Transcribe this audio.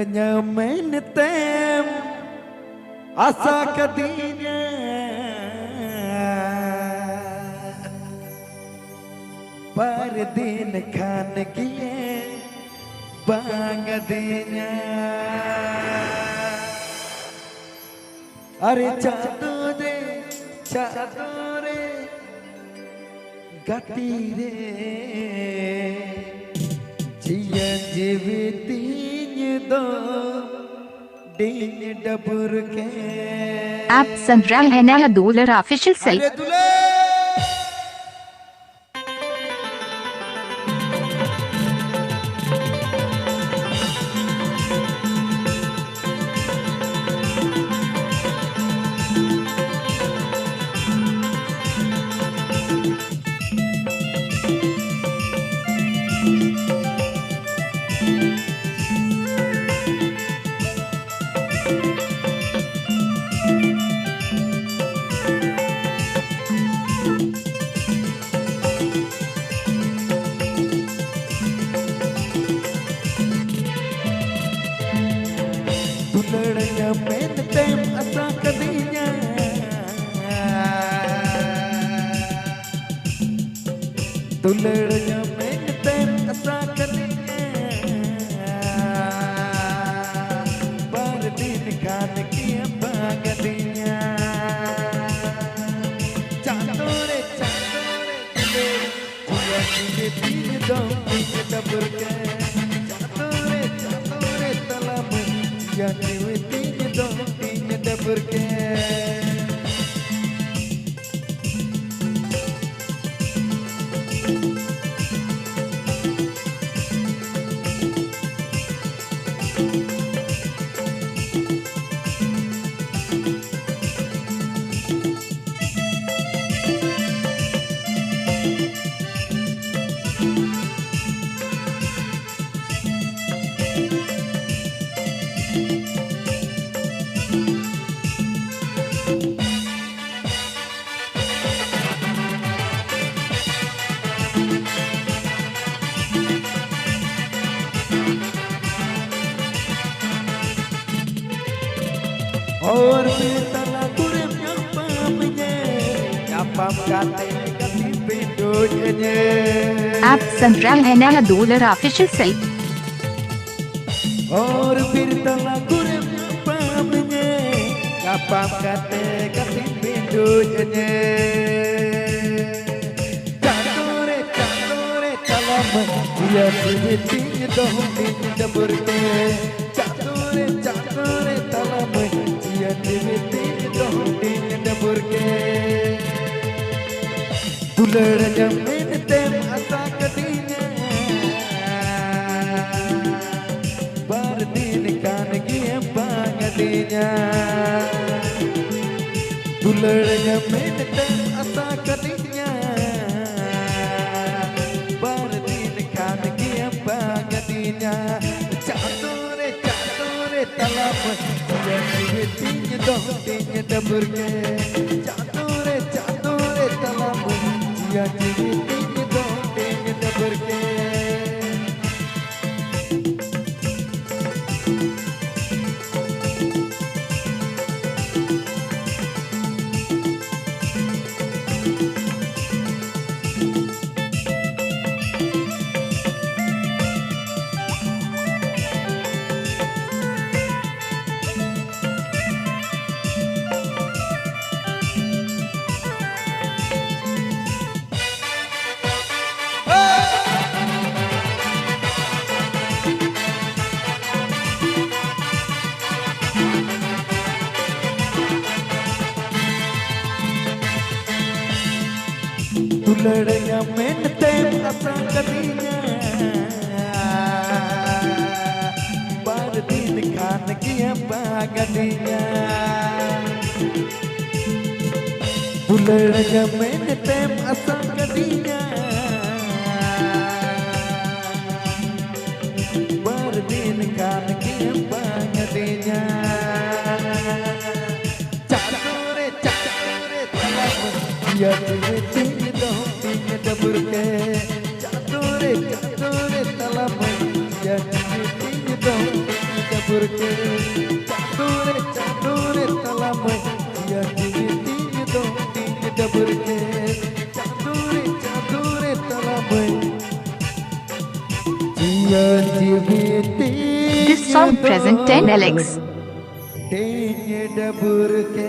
Dulernya menetem asa kadinya Pardin khan kiye bangadinya Are chadore gati re जिया जीवितीन दो दिन डबर के आप सुन रहे हैं नया दूल्हा ऑफिशियल सही Dulernya menetem asa kadinya Dulernya menetem asa kadinya Pardin khan kiye bangadinya Chadore jiya jivitin do din dabar ke Chadore talam Jadi wetin dong tin dabar ke और betala kurem nyapamnya nyapam kate kati pindonya आप सुन रहे हैं नया दूल्हा official सही और betala kurem nyapamnya nyapam kate kati pindonya Chadore talam dia jivitin dong din dabar ke Chadore talam dia jivitin dong din dabar ke Dulernya menetem asa kadinya Pardin khan kiye bangadinya Dulernya menetem asa kadinya Pardin khan kiye bangadinya Chadore talam dia jivitin dong din dabar ke Chadore talam dia jivitin dong din dabar ke Dulernya menetem asa kadinya Pardin khan kiye bangadinya Dulernya menetem asa kadinya Pardin khan kiye bangadinya Chadore talam dia jivitin dong din dabar ke Chadore talam dia jivitin dong din dabar Dabur के चादोरे तला में जिया जीविती दोटी डबर के चादोरे तला में जिया जीविती This song present 10 LX. Dabur के